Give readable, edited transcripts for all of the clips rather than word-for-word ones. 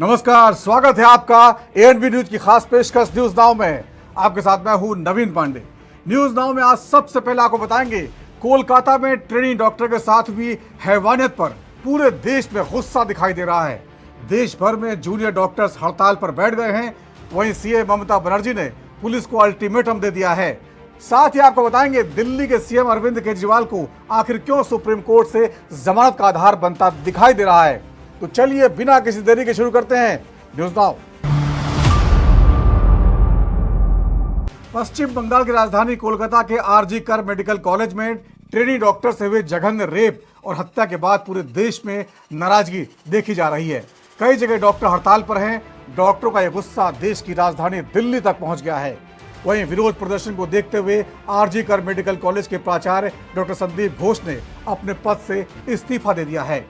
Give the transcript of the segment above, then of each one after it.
नमस्कार, स्वागत है आपका एएनबी न्यूज की खास पेशकश न्यूज नाउ में। आपके साथ मैं हूं नवीन पांडे। न्यूज नाउ में आज सबसे पहले आपको बताएंगे कोलकाता में ट्रेनी डॉक्टर के साथ हुई हैवानियत पर पूरे देश में गुस्सा दिखाई दे रहा है। देश भर में जूनियर डॉक्टर्स हड़ताल पर बैठ गए हैं। वहीं सीएम ममता बनर्जी ने पुलिस को अल्टीमेटम दे दिया है। साथ ही आपको बताएंगे दिल्ली के सीएम अरविंद केजरीवाल को आखिर क्यों सुप्रीम कोर्ट से जमानत का आधार बनता दिखाई दे रहा है। तो चलिए बिना किसी देरी के शुरू करते हैं न्यूज नाउ। पश्चिम बंगाल की राजधानी कोलकाता के आरजी कर मेडिकल कॉलेज में ट्रेनी डॉक्टर से हुए जघन्य रेप और हत्या के बाद पूरे देश में नाराजगी देखी जा रही है। कई जगह डॉक्टर हड़ताल पर हैं। डॉक्टरों का यह गुस्सा देश की राजधानी दिल्ली तक पहुंच गया है। वहीं विरोध प्रदर्शन को देखते हुए आरजी कर मेडिकल कॉलेज के प्राचार्य डॉक्टर संदीप घोष ने अपने पद से इस्तीफा दे दिया है।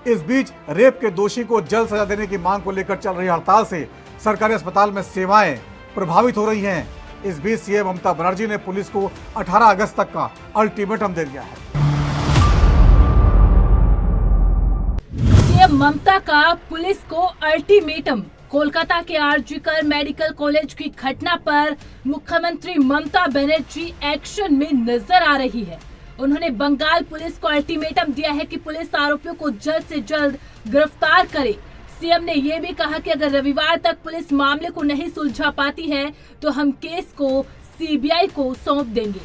इस बीच रेप के दोषी को जल्द सजा देने की मांग को लेकर चल रही हड़ताल से सरकारी अस्पताल में सेवाएं प्रभावित हो रही हैं। इस बीच सीएम ममता बनर्जी ने पुलिस को 18 अगस्त तक का अल्टीमेटम दे दिया है। सीएम ममता का पुलिस को अल्टीमेटम। कोलकाता के आरजी कर मेडिकल कॉलेज की घटना पर मुख्यमंत्री ममता बनर्जी एक्शन में नजर आ रही है। उन्होंने बंगाल पुलिस को अल्टीमेटम दिया है कि पुलिस आरोपियों को जल्द से जल्द गिरफ्तार करे। सीएम ने यह भी कहा कि अगर रविवार तक पुलिस मामले को नहीं सुलझा पाती है तो हम केस को सीबीआई को सौंप देंगे।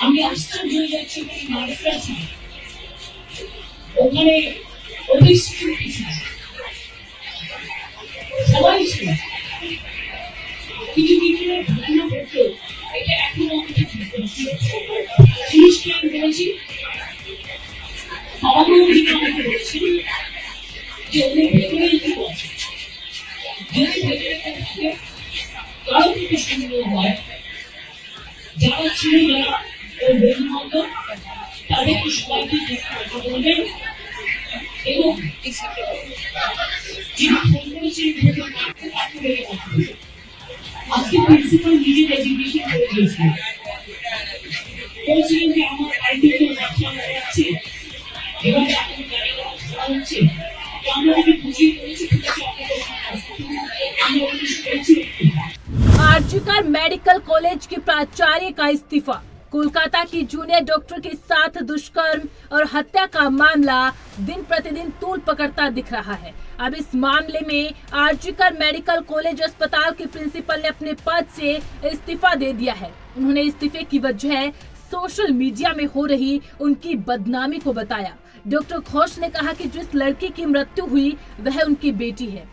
আমি আশ্চর্য হয়ে যাচ্ছি মানুষরা ওখানে অধিক সিকিউরিটি ছিল, সবাই ছিল, কিছু কিছু ঘটনা ঘটতো। এটা এখনো পুলিশকে আমি বলেছি, আমাকেও আমাকে বলছি যে ওদের ভেতরে কি বলছে, যদি ভেতরে থাকে কারো থেকে সন্দেহ হয়, যারা ছিল যারা ওর বন্ধু বান্ধব তাদেরকে সবাইকে কথা বলবেন এবং যিনি ফোন করেছেন আজকে প্রিন্সিপাল নিজে রেজিগনেশন করে দিয়েছিলেন, বলছিলেন যে আমার আইডিতে ব্যবসা যাচ্ছে এবং আপনাকে গাড়ি করা হচ্ছে। আমরা ওকে বুঝিয়ে বলেছি ঠিক আছে আমরা ওকে শুনেছি। आरजी कर मेडिकल कॉलेज के प्राचार्य का इस्तीफा। कोलकाता की जूनियर डॉक्टर के साथ दुष्कर्म और हत्या का मामला दिन प्रतिदिन तूल पकड़ता दिख रहा है। अब इस मामले में आरजी कर मेडिकल कॉलेज अस्पताल के प्रिंसिपल ने अपने पद से इस्तीफा दे दिया है। उन्होंने इस्तीफे की वजह सोशल मीडिया में हो रही उनकी बदनामी को बताया। डॉक्टर घोष ने कहा कि जिस लड़की की मृत्यु हुई वह उनकी बेटी है,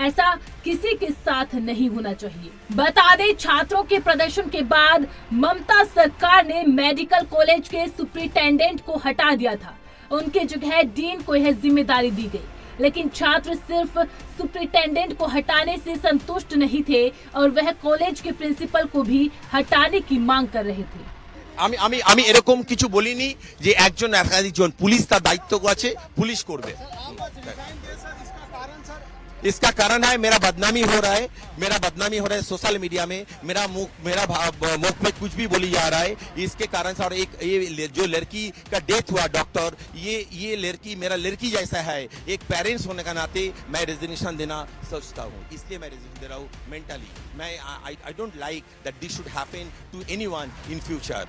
ऐसा किसी के साथ नहीं होना चाहिए। बता दें छात्रों के प्रदर्शन के बाद ममता सरकार ने मेडिकल कॉलेज के सुपरिटेंडेंट को हटा दिया था। उनके जगह डीन को यह जिम्मेदारी दी गई, लेकिन छात्र सिर्फ सुपरिटेंडेंट को हटाने से संतुष्ट नहीं थे और वह कॉलेज के प्रिंसिपल को भी हटाने की मांग कर रहे थे। আমি এরকম কিছু বলিনি যে একজন একাধিকজন পুলিশ তার দায়িত্ব আছে, পুলিশ করবে। इसका कारण है मेरा बदनामी हो रहा है, सोशल मीडिया में मेरा मुख में कुछ भी बोली जा रहा है। इसके कारण से और एक ये जो लड़की का डेथ हुआ डॉक्टर, ये लड़की मेरा लड़की जैसा है। एक पेरेंट्स होने का नाते मैं रेजिग्नेशन देना सोचता हूँ, इसलिए मैं रेजिग्नेशन दे रहा हूँ। मेंटली मैं I don't like that this should happen to anyone in future.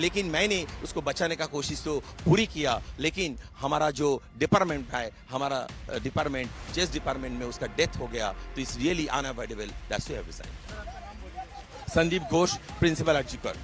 लेकिन मैंने उसको बचाने का कोशिश तो पूरी किया, लेकिन हमारा जो डिपार्टमेंट है, हमारा डिपार्टमेंट जस्ट डिपार्टमेंट में उसका डेथ हो गया, तो it's really unavoidable. That's why I have resigned. Sandip Ghosh, principal RG Kar.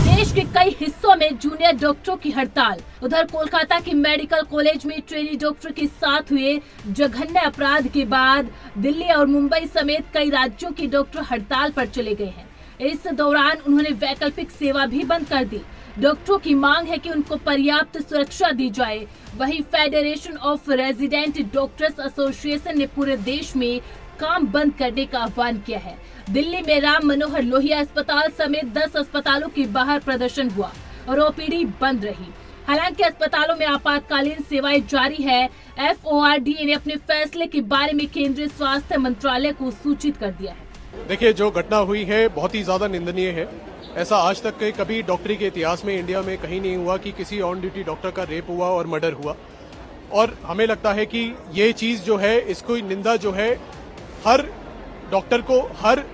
देश के कई हिस्सों में जूनियर डॉक्टरों की हड़ताल। उधर कोलकाता के मेडिकल कॉलेज में ट्रेनी डॉक्टर के साथ हुए जघन्य अपराध के बाद दिल्ली और मुंबई समेत कई राज्यों के डॉक्टर हड़ताल पर चले गए हैं। इस दौरान उन्होंने वैकल्पिक सेवा भी बंद कर दी। डॉक्टरों की मांग है कि उनको पर्याप्त सुरक्षा दी जाए। वहीं federation of resident doctors association ने पूरे देश में काम बंद करने का आह्वान किया है। दिल्ली में राम मनोहर लोहिया अस्पताल समेत 10 अस्पतालों के बाहर प्रदर्शन हुआ और ओपीडी बंद रही। हालांकि अस्पतालों में आपातकालीन सेवाएं जारी है। FORDA ने अपने फैसले के बारे में केंद्रीय स्वास्थ्य मंत्रालय को सूचित कर दिया है। देखिए, जो घटना हुई है बहुत ही ज्यादा निंदनीय है। ऐसा आज तक के कभी डॉक्टरी के इतिहास में इंडिया में कहीं नहीं हुआ कि किसी ऑन ड्यूटी डॉक्टर का रेप हुआ और मर्डर हुआ। और हमें लगता है कि ये चीज जो है, इसको निंदा जो है हर डॉक्टर को, हर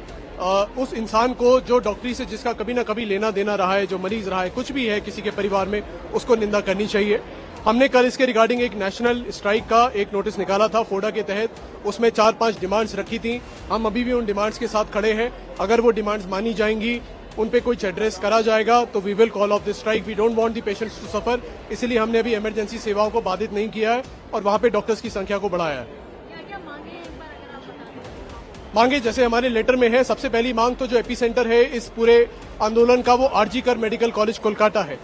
उस इंसान को जो डॉक्टरी से जिसका कभी ना कभी लेना देना रहा है, जो मरीज रहा है, कुछ भी है किसी के परिवार में, उसको निंदा करनी चाहिए। हमने कल इसके रिगार्डिंग एक नेशनल स्ट्राइक का एक नोटिस निकाला था फोडा के तहत। उसमें 4-5 डिमांड्स रखी थी। हम अभी भी उन डिमांड्स के साथ खड़े हैं। अगर वो डिमांड्स मानी जाएंगी, उन पे कुछ एड्रेस करा जाएगा, तो we will call off the strike. We don't want the patients to suffer. इसलिए हमने अभी इमरजेंसी सेवाओं को बाधित नहीं किया है और वहां पे डॉक्टर्स की संख्या को बढ़ाया है। मांगे जैसे हमारे लेटर में है, सबसे पहली मांग तो जो एपिसेंटर है इस पूरे आंदोलन का, वो आरजी कर मेडिकल कॉलेज कोलकाता है।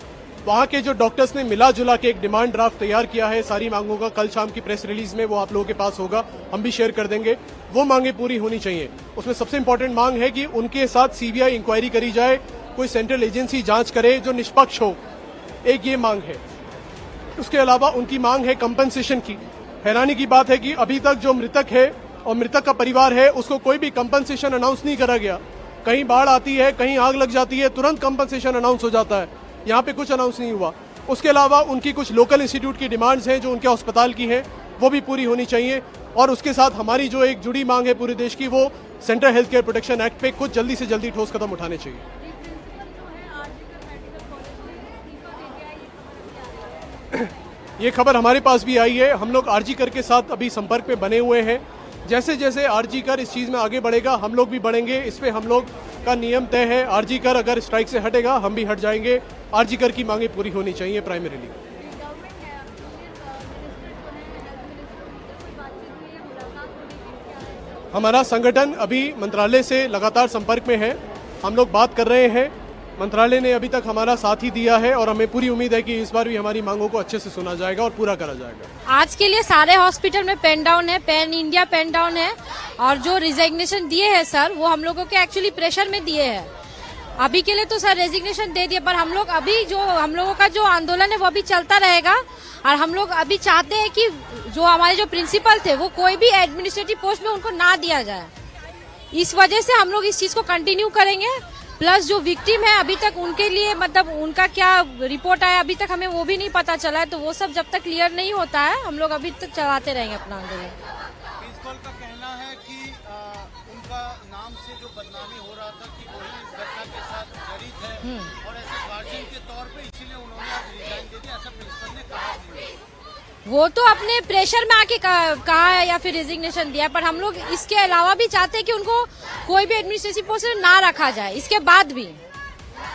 वहां के जो डॉक्टर्स ने मिला जुला के एक डिमांड ड्राफ्ट तैयार किया है सारी मांगों का। कल शाम की प्रेस रिलीज में वो आप लोगों के पास होगा, हम भी शेयर कर देंगे। वो मांगे पूरी होनी चाहिए। उसमें सबसे इंपॉर्टेंट मांग है कि उनके साथ सीबीआई इंक्वायरी करी जाए, कोई सेंट्रल एजेंसी जांच करे जो निष्पक्ष हो। एक ये मांग है। उसके अलावा उनकी मांग है कंपनसेशन की। हैरानी की बात है कि अभी तक जो मृतक है और मृतक का परिवार है, उसको कोई भी कंपनसेशन अनाउंस नहीं करा गया। कहीं बाढ़ आती है, कहीं आग लग जाती है, तुरंत कंपनसेशन अनाउंस हो जाता है। यहाँ पे कुछ अनाउंस नहीं हुआ। उसके अलावा उनकी कुछ लोकल इंस्टीट्यूट की डिमांड्स हैं जो उनके अस्पताल की हैं, वो भी पूरी होनी चाहिए। और उसके साथ हमारी जो एक जुड़ी मांग है पूरे देश की, वो central health care protection act पे कुछ जल्दी से जल्दी ठोस कदम उठाने चाहिए। ये खबर हमारे पास भी आई है। हम लोग आरजी कर के साथ अभी संपर्क में बने हुए हैं। जैसे जैसे आरजी कर इस चीज में आगे बढ़ेगा, हम लोग भी बढ़ेंगे। इस पे हम लोग का नियम तय है। आरजी कर अगर स्ट्राइक से हटेगा, हम भी हट जाएंगे। आरजी कर की मांगे पूरी होनी चाहिए प्राइमरीली। हमारा संगठन अभी मंत्रालय से लगातार संपर्क में है। हम लोग बात कर रहे हैं। मंत्रालय ने अभी तक हमारा साथ ही दिया है और हमें पूरी उम्मीद है कि इस बार भी हमारी मांगों को अच्छे से सुना जाएगा और पूरा करा जाएगा। आज के लिए सारे हॉस्पिटल में पेन डाउन है, पैन इंडिया पेन डाउन है। और जो रिजिग्नेशन दिए हैं सर, वो हम लोगों के एक्चुअली प्रेशर में दिए हैं। अभी के लिए तो सर रेजिग्नेशन दे दिए, पर हम लोग अभी जो हम लोगों का जो आंदोलन है वो अभी चलता रहेगा। और हम लोग अभी चाहते हैं कि जो हमारे जो प्रिंसिपल थे, वो कोई भी एडमिनिस्ट्रेटिव पोस्ट में उनको ना दिया जाए। इस वजह से हम लोग इस चीज को कंटिन्यू करेंगे। प्लस जो विक्टिम है, अभी तक उनके लिए मतलब उनका क्या रिपोर्ट आया अभी तक हमें वो भी नहीं पता चला है। तो वो सब जब तक क्लियर नहीं होता है, हम लोग अभी तक चलाते रहेंगे अपना आंदोलन। प्रिंसिपल का कहना है कि उनका नाम से जो बदनामी हो रहा था कि वही इस घटना के साथ जड़ित है और ऐसे गार्जियन के तौर पे इसीलिए उन्होंने आज रिजाइन दे दिया, ऐसा प्रिंसिपल ने कहा। वो तो अपने प्रेशर में आके कहा है या फिर रेजिग्नेशन दिया, पर हम लोग इसके अलावा भी चाहते हैं कि उनको कोई भी एडमिनिस्ट्रेटिव पोस्ट में ना रखा जाए इसके बाद भी।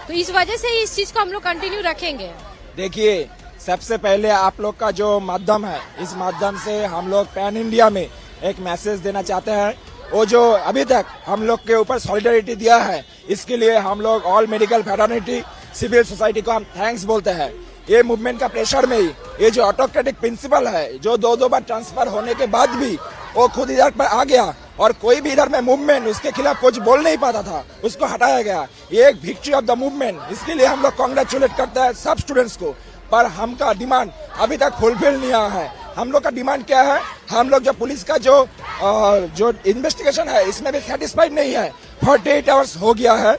तो इस वजह से इस चीज को हम लोग कंटिन्यू रखेंगे। देखिए, सबसे पहले आप लोग का जो माध्यम है, इस माध्यम से हम लोग पैन इंडिया में एक मैसेज देना चाहते हैं। वो जो अभी तक हम लोग के ऊपर सॉलिडरिटी दिया है, इसके लिए हम लोग all medical fraternity, civil society को हम थैंक्स बोलते हैं। ये मूवमेंट का प्रेशर में ही ये जो ऑटोक्रेटिक प्रिंसिपल है, जो दो बार ट्रांसफर होने के बाद भी वो खुद इधर पर आ गया और कोई भी इधर में मूवमेंट उसके खिलाफ कुछ बोल नहीं पाता था, उसको हटाया गया। ये एक विक्ट्री ऑफ द मूवमेंट। इसके लिए हम लोग कांग्रेचुलेट करते हैं सब स्टूडेंट्स को। पर हमका डिमांड अभी तक फुलफिल नहीं हुआ है। हम लोग का डिमांड क्या है? हम लोग जो पुलिस का जो इन्वेस्टिगेशन है, इसमें भी सेटिस्फाइड नहीं है। 48 आवर्स हो गया है।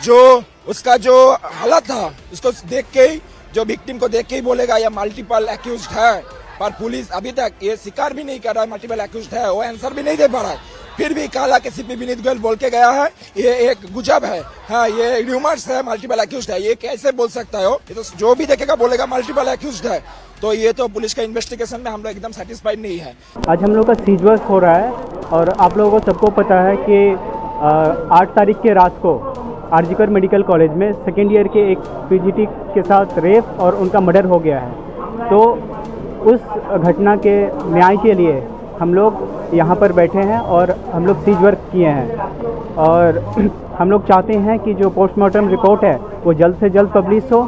जो उसका जो हालत था, उसको देख के ही, जो विक्टिम को देख के ही बोलेगा ये मल्टीपल एक्यूज्ड है। पर पुलिस अभी तक ये स्वीकार भी नहीं कर रहा है मल्टीपल एक्यूज्ड है। वो आंसर भी नहीं दे पा रहा है। फिर भी काला के सीपी विनीत गोयल बोल के गया है ये एक गुजब है। हाँ, ये र्यूमर्स है, मल्टीपल एक्यूज्ड है। ये कैसे बोल सकता है? ये तो जो भी देखेगा बोलेगा मल्टीपल एक्यूज्ड है। तो ये तो पुलिस का इन्वेस्टिगेशन में हम लोग एकदम सेटिस्फाइड नहीं है। आज हम लोग का सीज वर्क हो रहा है और आप लोगों को सबको पता है कि 8 तारीख के रात को आरजी कर मेडिकल कॉलेज में सेकेंड ईयर के एक पीजीटी के साथ रेप और उनका मर्डर हो गया है। तो उस घटना के न्याय के लिए हम लोग यहाँ पर बैठे हैं और हम लोग सीज वर्क किए हैं। और हम लोग चाहते हैं कि जो पोस्टमार्टम रिपोर्ट है वो जल्द से जल्द पब्लिश हो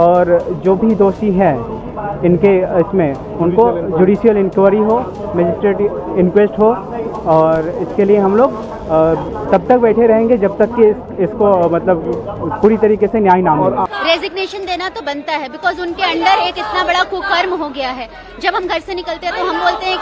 और जो भी दोषी हैं इनके इसमें उनको जुडिशियल इंक्वायरी हो, मजिस्ट्रेट इंक्वेस्ट हो और इसके लिए हम लोग तब तक बैठे रहेंगे जब तक कि इसको मतलब पूरी तरीके से न्याय ना मिले। रेजिग्नेशन देना तो बनता है, बिकॉज उनके अंडर एक इतना बड़ा कुकर्म हो गया है। जब हम घर से निकलते हैं तो हम बोलते हैं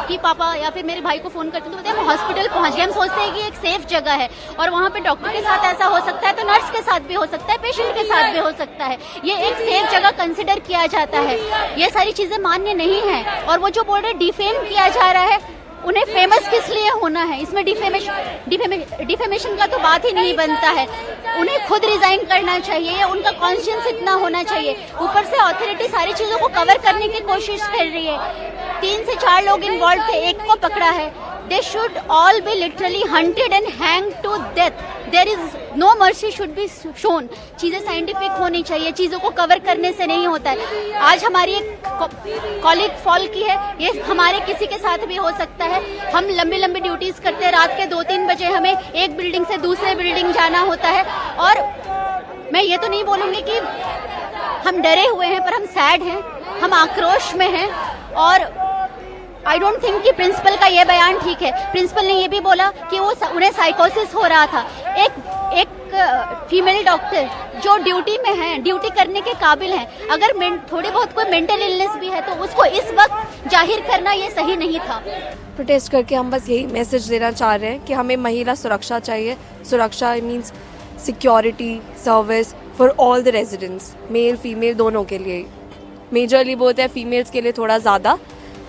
कि पापा या फिर मेरे भाई को फोन करते हैं तो बोलते हैं हम हॉस्पिटल पहुंच गए। हम सोचते हैं कि एक सेफ जगह है और वहाँ पे डॉक्टर के साथ ऐसा हो सकता है तो नर्स के साथ भी हो सकता है, पेशेंट के साथ भी हो सकता है। ये एक सेफ जगह कंसिडर किया जाता है। ये सारी चीजें मान्य नहीं है। और वो जो बोल रहे डिफेम किया जा रहा है, उन्हें फेमस किस लिए होना है? इसमें डिफेमेशन का तो बात ही नहीं बनता है। उन्हें खुद रिजाइन करना चाहिए, उनका कॉन्शियंस इतना होना चाहिए। ऊपर से अथॉरिटी सारी चीजों को कवर करने की कोशिश कर रही है। 3 से 4 लोग इन्वॉल्व थे, एक को पकड़ा है। They should all be literally hunted and hanged to death. There is no mercy should be shown. चीजें साइंटिफिक होनी चाहिए, चीजों को कवर करने से नहीं होता है। आज हमारी एक कॉलीग फॉल की है, ये हमारे किसी के साथ भी हो सकता है। हम लंबी लंबी ड्यूटीज करते हैं, रात के 2-3 बजे हमें एक बिल्डिंग से दूसरे बिल्डिंग जाना होता है। और मैं ये तो नहीं बोलूंगी कि हम डरे हुए हैं, पर हम सैड हैं, हम आक्रोश में हैं। और आई डोंट थिंक कि प्रिंसिपल का ये बयान ठीक है। प्रिंसिपल ने ये भी बोला कि वो उन्हें साइकोसिस हो रहा था। एक फीमेल डॉक्टर जो ड्यूटी में है, ड्यूटी करने के काबिल है, अगर थोड़ी बहुत कोई मेंटल इलनेस भी है तो उसको इस वक्त जाहिर करना ये सही नहीं था। प्रोटेस्ट करके हम बस यही मैसेज देना चाह रहे हैं कि हमें महिला सुरक्षा चाहिए। सुरक्षा means security service for all the residents, male female दोनों के लिए। मेजरली बोलते हैं फीमेल्स के लिए थोड़ा ज़्यादा,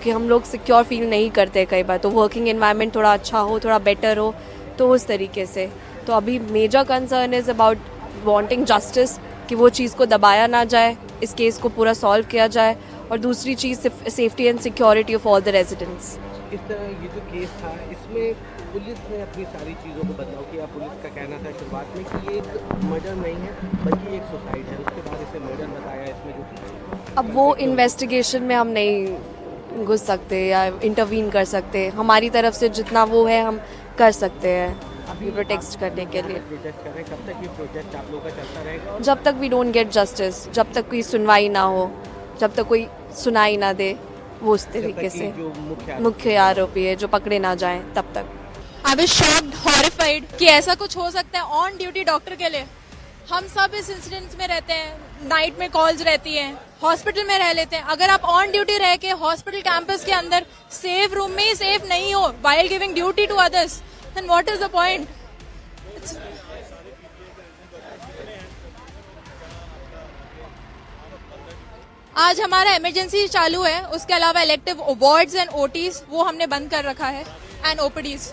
कि हम लोग सिक्योर फील नहीं करते कई बार, तो वर्किंग एनवायरनमेंट थोड़ा अच्छा हो, थोड़ा बेटर हो, तो उस तरीके से। तो अभी major concern is about wanting justice, कि वो चीज़ को दबाया ना जाए, इस केस को पूरा सॉल्व किया जाए। और दूसरी चीज़ safety and security of all the residents. इस तरह ये जो केस था, इसमें पुलिस ने अपनी सारी चीज़ों को बदलाव किया। पुलिस का कहना था शुरुआत में कि ये एक मर्डर नहीं है बल्कि एक सुसाइड है, उसके बाद इसे मर्डर बताया। इसमें जो अब वो इन्वेस्टिगेशन में हम नहीं घुस सकते या इंटरवीन कर सकते। हमारी तरफ से जितना वो है हम कर सकते हैं अभी प्रोटेक्ट करने के लिए। प्रोटेस्ट कर रहे हैं, कब तक ये प्रोटेस्ट आप लोगों का चलता रहेगा? जब तक वी डोंट गेट जस्टिस, जब तक कोई सुनवाई ना हो, जब तक कोई सुनाई ना दे, वो उस तरीके से जो मुख्य आरोपी है जो पकड़े ना जाएं तब तक। आई वाज शॉक्ड, हॉरिफाइड कि ऐसा कुछ हो सकता है ऑन ड्यूटी डॉक्टर के लिए। हम सब इस इंसिडेंट्स में रहते हैं, नाइट में कॉल्स रहती हैं, हॉस्पिटल में रह लेते हैं। अगर आप ऑन ड्यूटी रह के हॉस्पिटल कैंपस के अंदर सेफ रूम में ही सेफ नहीं हो while giving duty to others, then what is the point? आज हमारा इमरजेंसी चालू है, उसके अलावा इलेक्टिव वार्ड्स एंड ओटीज वो हमने बंद कर रखा है, एंड ओपीडीज।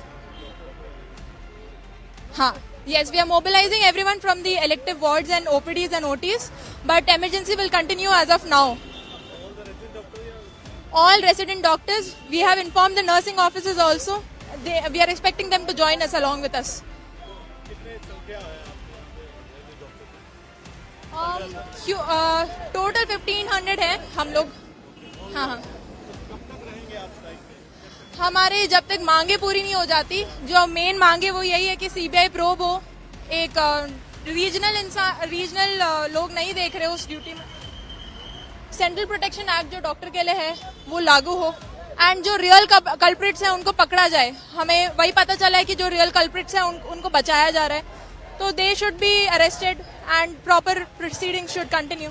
हाँ, yes, we are mobilizing everyone from the elective wards and OPDs and OTs, but emergency will continue as of now. All resident doctors, we have informed the nursing officers also. We are expecting them to join us along with us. Total 1500 है हम लोग। हाँ, हमारे जब तक मांगे पूरी नहीं हो जाती, जो मेन मांगे वो यही है कि सीबीआई प्रोब हो, एक रीजनल लोग नहीं देख रहे उस ड्यूटी में, सेंट्रल प्रोटेक्शन एक्ट जो डॉक्टर के लिए है वो लागू हो, एंड जो रियल कल्प्रिट्स हैं उनको पकड़ा जाए। हमें वही पता चला है कि जो रियल कल्प्रिट्स हैं उनको बचाया जा रहा है, तो they should be arrested and proper proceedings should continue.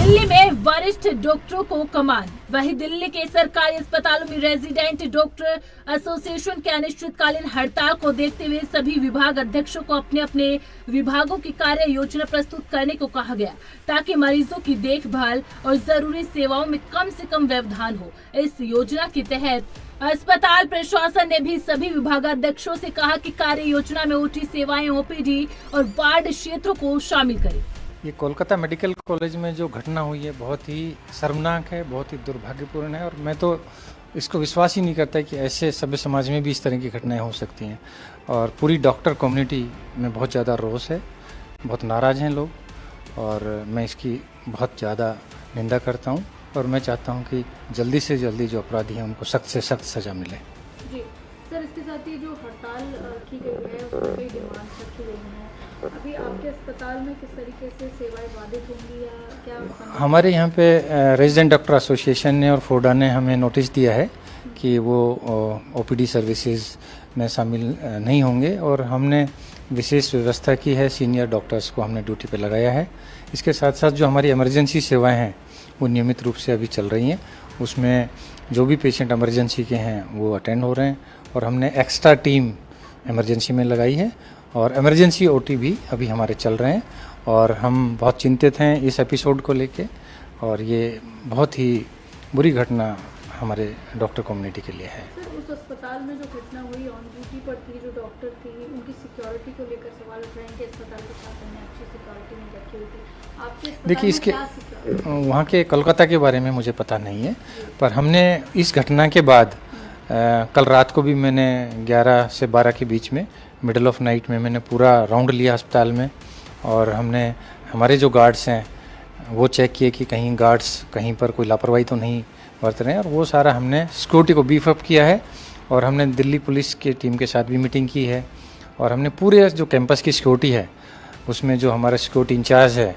Delhi में वरिष्ठ डॉक्टरों को कमान। वहीं दिल्ली के सरकारी अस्पतालों में रेजिडेंट डॉक्टर एसोसिएशन के अनिश्चितकालीन हड़ताल को देखते हुए सभी विभाग अध्यक्षों को अपने अपने विभागों की कार्य योजना प्रस्तुत करने को कहा गया, ताकि मरीजों की देखभाल और जरूरी सेवाओं में कम से कम व्यवधान हो। इस योजना के तहत अस्पताल प्रशासन ने भी सभी विभागाध्यक्षों से कहा कि कार्य योजना में ओटी सेवाएं, ओपीडी और वार्ड क्षेत्रों को शामिल करें। ये कोलकाता मेडिकल कॉलेज में जो घटना हुई है बहुत ही शर्मनाक है, बहुत ही दुर्भाग्यपूर्ण है, और मैं तो इसको विश्वास ही नहीं करता कि ऐसे सभ्य समाज में भी इस तरह की घटनाएं हो सकती हैं। और पूरी डॉक्टर कम्युनिटी में बहुत ज़्यादा रोष है, बहुत नाराज़ हैं लोग, और मैं इसकी बहुत ज़्यादा निंदा करता हूं, और मैं चाहता हूं कि जल्दी से जल्दी जो अपराधी हैं उनको सख्त से सख्त सज़ा मिले। जी सर, इसके साथ ही जो हड़ताल की गई है उसमें कई डिमांड्स रखी गई हैं। अभी आपके अस्पताल में किस तरीके से सेवाएं बाधित होंगी या क्या? हमारे यहाँ पे रेजिडेंट डॉक्टर एसोसिएशन ने और फोडा ने हमें नोटिस दिया है कि वो ओपीडी सर्विसेज में शामिल नहीं होंगे और हमने विशेष व्यवस्था की है। सीनियर डॉक्टर्स को हमने ड्यूटी पे लगाया है। इसके साथ साथ जो हमारी इमरजेंसी सेवाएं हैं वो नियमित रूप से अभी चल रही हैं। उसमें जो भी पेशेंट इमरजेंसी के हैं वो अटेंड हो रहे हैं और हमने एक्स्ट्रा टीम इमरजेंसी में लगाई है और इमरजेंसी ओटी भी अभी हमारे चल रहे हैं और हम बहुत चिंतित हैं इस एपिसोड को लेके और ये बहुत ही बुरी घटना हमारे डॉक्टर कम्युनिटी के लिए है। सर, उस अस्पताल में जो घटना हुई, ऑन ड्यूटी पर थी जो डॉक्टर थी, उनकी सिक्योरिटी को लेकर सवाल उठ रहे हैं कि अस्पताल के साथ हमने अच्छी सिक्योरिटी नहीं रखी हुई थी। आपके देखिए, इसके वहाँ के कोलकाता के बारे में मुझे पता नहीं है, पर हमने इस घटना के बाद कल रात को भी मैंने 11 से 12 के बीच में मिडल ऑफ नाइट में मैंने पूरा राउंड लिया अस्पताल में और हमने हमारे जो गार्ड्स हैं वो चेक किए कि कहीं गार्ड्स कहीं पर कोई लापरवाही तो नहीं बरत रहे हैं और वो सारा हमने सिक्योरिटी को बीफ अप किया है और हमने दिल्ली पुलिस की टीम के साथ भी मीटिंग की है और हमने पूरे जो कैंपस की सिक्योरिटी है उसमें जो हमारा सिक्योरिटी इंचार्ज है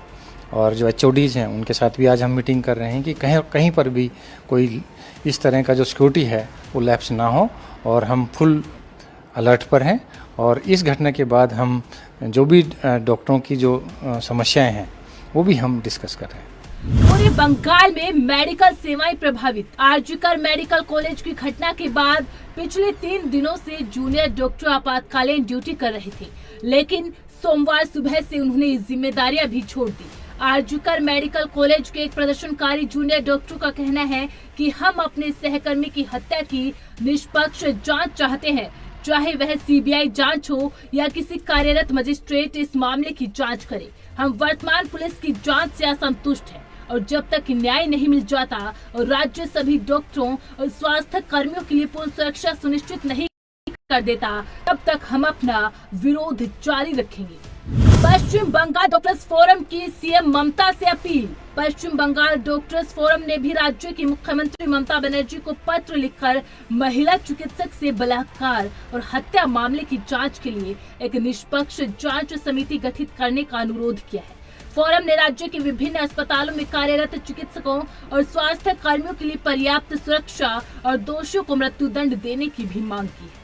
और जो HODs हैं उनके साथ भी आज हम मीटिंग कर रहे हैं कि कहीं पर भी कोई इस तरह का जो सिक्योरिटी है वो लैप्स ना हो और हम फुल अलर्ट पर हैं और इस घटना के बाद हम जो भी डॉक्टरों की जो समस्याएं हैं वो भी हम डिस्कस कर रहे हैं। पूरे बंगाल में मेडिकल सेवाएं प्रभावित। आरजीकर मेडिकल कॉलेज की घटना के बाद पिछले 3 दिनों से जूनियर डॉक्टर आपातकालीन ड्यूटी कर रहे थे, लेकिन सोमवार सुबह से उन्होंने जिम्मेदारियां भी छोड़ दी। आरजीकर मेडिकल कॉलेज के एक प्रदर्शनकारी जूनियर डॉक्टर का कहना है कि हम अपने सहकर्मी की हत्या की निष्पक्ष जांच चाहते हैं, चाहे वह सीबीआई जांच हो या किसी कार्यरत मजिस्ट्रेट इस मामले की जांच करे। हम वर्तमान पुलिस की जांच से असंतुष्ट हैं और जब तक न्याय नहीं मिल जाता और राज्य सभी डॉक्टरों और स्वास्थ्य कर्मियों के लिए पूर्ण सुरक्षा सुनिश्चित नहीं कर देता, तब तक हम अपना विरोध जारी रखेंगे। पश्चिम बंगाल डॉक्टर्स फोरम की सीएम ममता से अपील। पश्चिम बंगाल डॉक्टर्स फोरम ने भी राज्य की मुख्यमंत्री ममता बनर्जी को पत्र लिखकर महिला चिकित्सक से बलात्कार और हत्या मामले की जांच के लिए एक निष्पक्ष जांच समिति गठित करने का अनुरोध किया है। फोरम ने राज्य के विभिन्न अस्पतालों में कार्यरत चिकित्सकों और स्वास्थ्य कर्मियों के लिए पर्याप्त सुरक्षा और दोषियों को मृत्युदंड देने की भी मांग की है।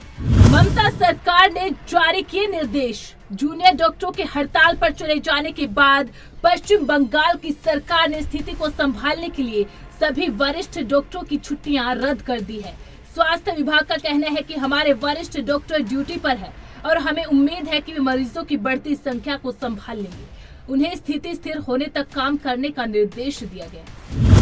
ममता सरकार ने जारी किए निर्देश। जूनियर डॉक्टरों के हड़ताल पर चले जाने के बाद पश्चिम बंगाल की सरकार ने स्थिति को संभालने के लिए सभी वरिष्ठ डॉक्टरों की छुट्टियां रद्द कर दी है। स्वास्थ्य विभाग का कहना है कि हमारे वरिष्ठ डॉक्टर ड्यूटी पर है और हमें उम्मीद है कि वे मरीजों की बढ़ती संख्या को संभाल लेंगे। उन्हें स्थिति स्थिर होने तक काम करने का निर्देश दिया गया।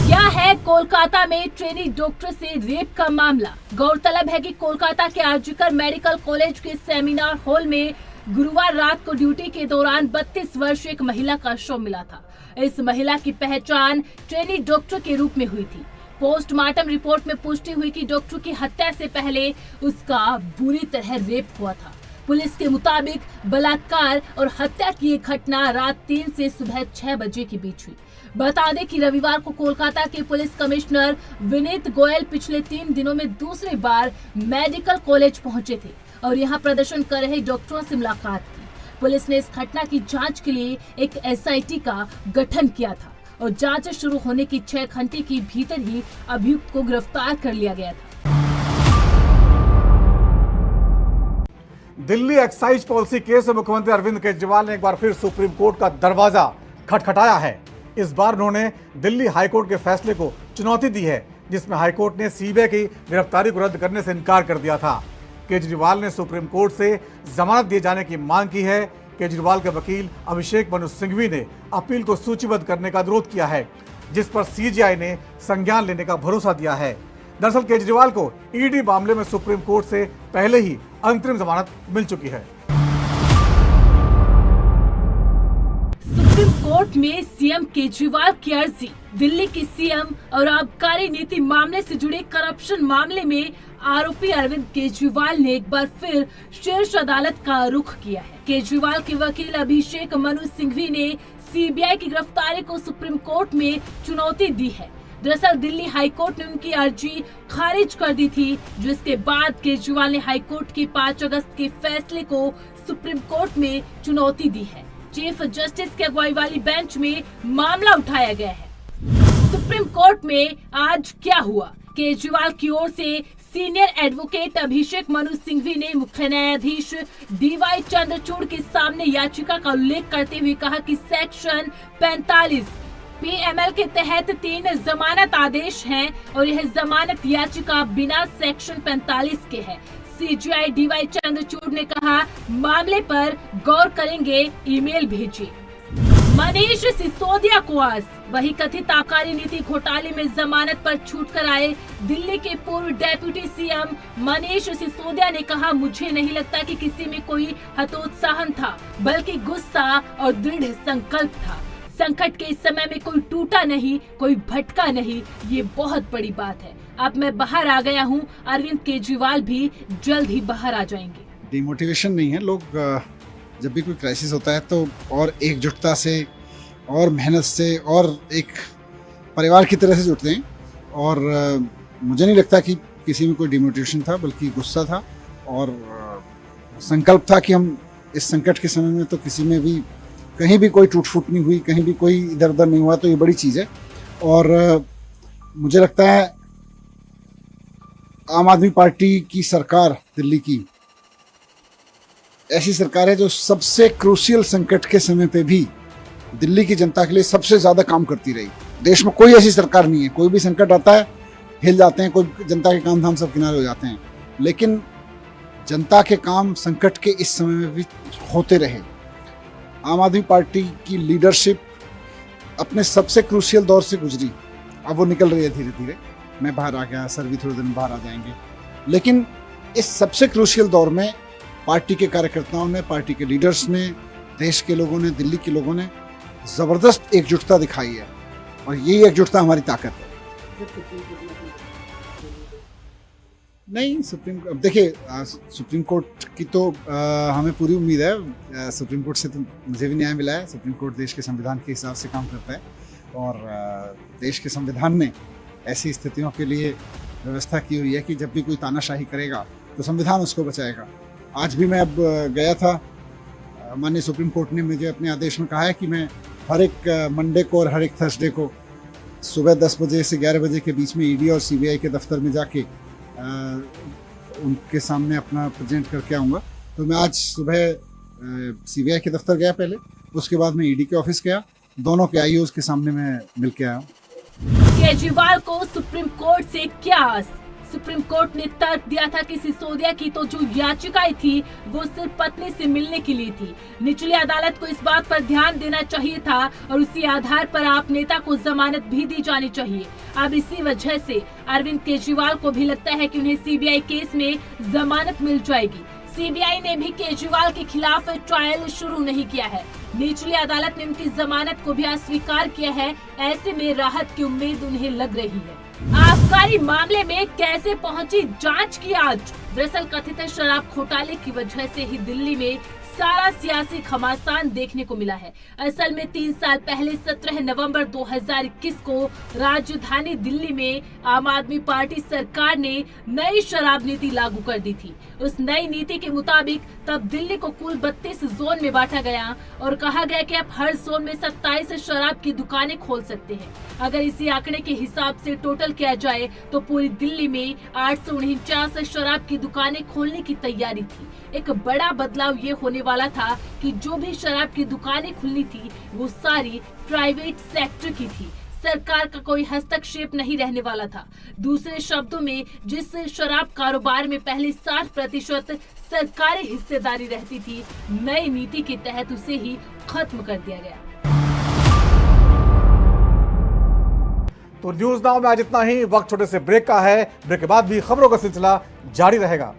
क्या है कोलकाता में ट्रेनी डॉक्टर से रेप का मामला। गौरतलब है कि कोलकाता के आरजीकर मेडिकल कॉलेज के सेमिनार हॉल में गुरुवार रात को ड्यूटी के दौरान 32 वर्षीय एक महिला का शव मिला था। इस महिला की पहचान ट्रेनी डॉक्टर के रूप में हुई थी। पोस्टमार्टम रिपोर्ट में पुष्टि हुई कि डॉक्टर की हत्या से पहले उसका बुरी तरह रेप हुआ था। पुलिस के मुताबिक बलात्कार और हत्या की ये घटना रात 3 से सुबह 6 बजे के बीच हुई। बता दें कि रविवार को कोलकाता के पुलिस कमिश्नर विनीत गोयल पिछले 3 दिनों में दूसरी बार मेडिकल कॉलेज पहुंचे थे और यहां प्रदर्शन कर रहे डॉक्टरों से मुलाकात की। पुलिस ने इस घटना की जांच के लिए एक SIT का गठन किया था और जांच शुरू होने की 6 घंटे के भीतर ही अभियुक्त को गिरफ्तार कर लिया गया था। दिल्ली एक्साइज पॉलिसी केस में मुख्यमंत्री अरविंद केजरीवाल ने एक बार फिर सुप्रीम कोर्ट का दरवाजा खटखटाया है। इस बार उन्होंने दिल्ली हाईकोर्ट के फैसले को चुनौती दी है, जिसमें हाईकोर्ट ने सीबीआई की गिरफ्तारी को रद्द करने से इनकार कर दिया था। केजरीवाल ने सुप्रीम कोर्ट से जमानत दिए जाने की मांग की है। केजरीवाल के वकील अभिषेक मनु सिंघवी ने अपील को सूचीबद्ध करने का अनुरोध किया है, जिस पर CJI ने संज्ञान लेने का भरोसा दिया है। दरअसल केजरीवाल को ED मामले में सुप्रीम कोर्ट से पहले ही अंतरिम जमानत मिल चुकी है। सुप्रीम कोर्ट में सीएम केजरीवाल की अर्जी। दिल्ली की सीएम और आबकारी नीति मामले से जुड़े करप्शन मामले में आरोपी अरविंद केजरीवाल ने एक बार फिर शीर्ष अदालत का रुख किया है। केजरीवाल के वकील अभिषेक मनु सिंघवी ने CBI की गिरफ्तारी को सुप्रीम कोर्ट में चुनौती दी है। दरअसल दिल्ली हाईकोर्ट ने उनकी अर्जी खारिज कर दी थी, जिसके बाद केजरीवाल ने हाईकोर्ट के 5 अगस्त के फैसले को सुप्रीम कोर्ट में चुनौती दी है। चीफ जस्टिस की अगुवाई वाली बेंच में मामला उठाया गया है। सुप्रीम कोर्ट में आज क्या हुआ? केजरीवाल की ओर से सीनियर एडवोकेट अभिषेक मनु सिंघवी ने मुख्य न्यायाधीश DY चंद्रचूड़ के सामने याचिका का उल्लेख करते हुए कहा कि सेक्शन 45 PML के तहत 3 जमानत आदेश हैं और यह जमानत याचिका बिना सेक्शन 45 के है। CJI DY चंद्रचूड़ ने कहा, मामले पर गौर करेंगे, ईमेल भेजिए। मनीष सिसोदिया को आज वही कथित आबकारी नीति घोटाले में जमानत पर छूट कर आए दिल्ली के पूर्व डेप्यूटी CM मनीष सिसोदिया ने कहा, मुझे नहीं लगता कि किसी में कोई हतोत्साहन था, बल्कि गुस्सा और दृढ़ संकल्प था। संकट के इस समय में कोई टूटा नहीं, कोई भटका नहीं, ये बहुत बड़ी बात है। अब मैं बाहर आ गया हूँ, अरविंद केजरीवाल भी जल्द ही बाहर आ जाएंगे। डिमोटिवेशन नहीं है, लोग जब भी कोई क्राइसिस होता है तो और एकजुटता से और मेहनत से और एक परिवार की तरह से जुटते हैं। और मुझे नहीं लगता कि किसी में कोई डिमोटिवेशन था, बल्कि गुस्सा था और संकल्प था कि हम इस संकट के समय में तो किसी में भी कहीं भी कोई टूट फूट नहीं हुई, कहीं भी कोई इधर उधर नहीं हुआ, तो ये बड़ी चीज़ है। और मुझे लगता है आम आदमी पार्टी की सरकार दिल्ली की ऐसी सरकार है जो सबसे क्रूशियल संकट के समय पे भी दिल्ली की जनता के लिए सबसे ज़्यादा काम करती रही। देश में कोई ऐसी सरकार नहीं है, कोई भी संकट आता है हिल जाते हैं, कोई जनता के काम धाम सब किनारे हो जाते हैं, लेकिन जनता के काम संकट के इस समय में भी होते रहे। आम आदमी पार्टी की लीडरशिप अपने सबसे क्रूशियल दौर से गुजरी, अब वो निकल रही है धीरे धीरे। मैं बाहर आ गया, सर भी थोड़े दिन बाहर आ जाएंगे, लेकिन इस सबसे क्रूशियल दौर में पार्टी के कार्यकर्ताओं ने, पार्टी के लीडर्स ने, देश के लोगों ने, दिल्ली के लोगों ने ज़बरदस्त एकजुटता दिखाई है और यही एकजुटता हमारी ताकत है। नहीं, अब देखिए सुप्रीम कोर्ट की तो हमें पूरी उम्मीद है। सुप्रीम कोर्ट से तो मुझे भी न्याय मिला है। सुप्रीम कोर्ट देश के संविधान के हिसाब से काम करता है और देश के संविधान ने ऐसी स्थितियों के लिए व्यवस्था की हुई है कि जब भी कोई तानाशाही करेगा तो संविधान उसको बचाएगा। आज भी मैं अब गया था, माननीय सुप्रीम कोर्ट ने मुझे अपने आदेश में कहा है कि मैं हर एक मंडे को और हर एक थर्सडे को सुबह 10 बजे से 11 बजे के बीच में ईडी और सीबीआई के दफ्तर में जाके उनके सामने अपना प्रेजेंट करके आऊँगा। तो मैं आज सुबह सीबीआई के दफ्तर गया पहले, उसके बाद मैं ईडी के ऑफिस गया, दोनों के आईओज़ के सामने मैं मिल के आया हूँ। केजरीवाल को सुप्रीम कोर्ट से क्या आस? सुप्रीम कोर्ट ने तर्क दिया था कि सिसोदिया की तो जो याचिकाएं थी वो सिर्फ पत्नी से मिलने के लिए थी। निचली अदालत को इस बात पर ध्यान देना चाहिए था और उसी आधार पर आप नेता को जमानत भी दी जानी चाहिए। अब इसी वजह से अरविंद केजरीवाल को भी लगता है कि उन्हें सीबीआई केस में जमानत मिल जाएगी। सीबीआई ने भी केजरीवाल के खिलाफ ट्रायल शुरू नहीं किया है। निचली अदालत ने उनकी जमानत को भी अस्वीकार किया है। ऐसे में राहत की उम्मीद उन्हें लग रही है। आबकारी मामले में कैसे पहुंची जांच की आज? दरअसल कथित शराब घोटाले की वजह से ही दिल्ली में सारा सियासी घमासान देखने को मिला है। असल में 3 साल पहले 17 नवंबर 2021 को राजधानी दिल्ली में आम आदमी पार्टी सरकार ने नई शराब नीति लागू कर दी थी। उस नई नीति के मुताबिक तब दिल्ली को कुल 32 जोन में बांटा गया और कहा गया कि अब हर जोन में 27 शराब की दुकानें खोल सकते हैं। अगर इसी आंकड़े के हिसाब से टोटल किया जाए तो पूरी दिल्ली में 849 शराब की दुकानें खोलने की तैयारी थी। एक बड़ा बदलाव ये होने वाला था कि जो भी शराब की दुकानें खुलनी थी वो सारी प्राइवेट सेक्टर की थी। सरकार का कोई हस्तक्षेप नहीं रहने वाला था। दूसरे शब्दों में, जिस शराब कारोबार में पहले 60% सरकारी हिस्सेदारी रहती थी, नई नीति के तहत उसे ही खत्म कर दिया गया। तो न्यूज नाउ में आज इतना ही। वक्त छोटे से ब्रेक का है। ब्रेक के बाद भी खबरों का सिलसिला जारी रहेगा।